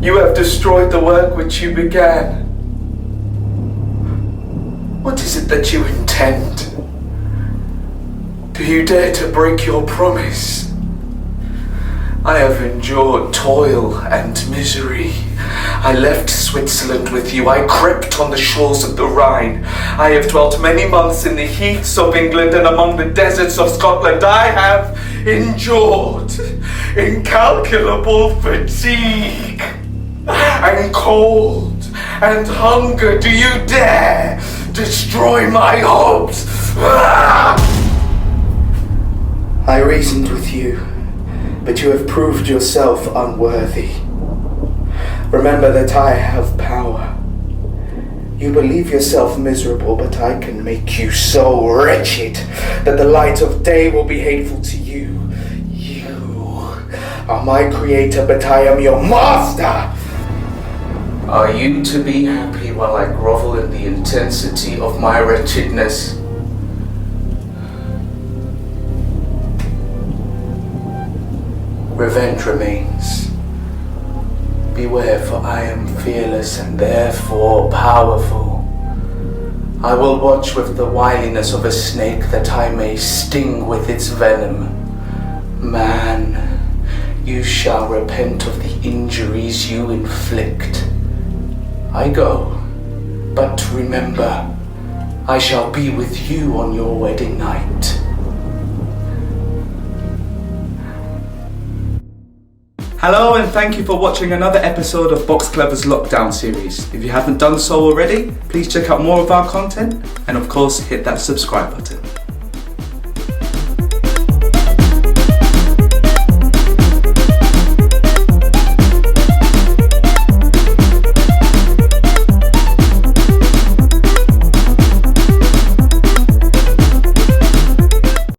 You have destroyed the work which you began. What is it that you intend? Do you dare to break your promise? I have endured toil and misery. I left Switzerland with you. I crept on the shores of the Rhine. I have dwelt many months in the heaths of England and among the deserts of Scotland. I have endured incalculable fatigue and cold and hunger. Do you dare destroy my hopes? I reasoned with you, but you have proved yourself unworthy. Remember that I have power. You believe yourself miserable, but I can make you so wretched that the light of day will be hateful to you. You are my creator, but I am your master. Are you to be happy while I grovel in the intensity of my wretchedness? Revenge remains. Beware, for I am fearless and therefore powerful. I will watch with the wiliness of a snake that I may sting with its venom. Man, you shall repent of the injuries you inflict. I go, but remember, I shall be with you on your wedding night. Hello and thank you for watching another episode of Box Clever's Lockdown series. If you haven't done so already, please check out more of our content and of course hit that subscribe button.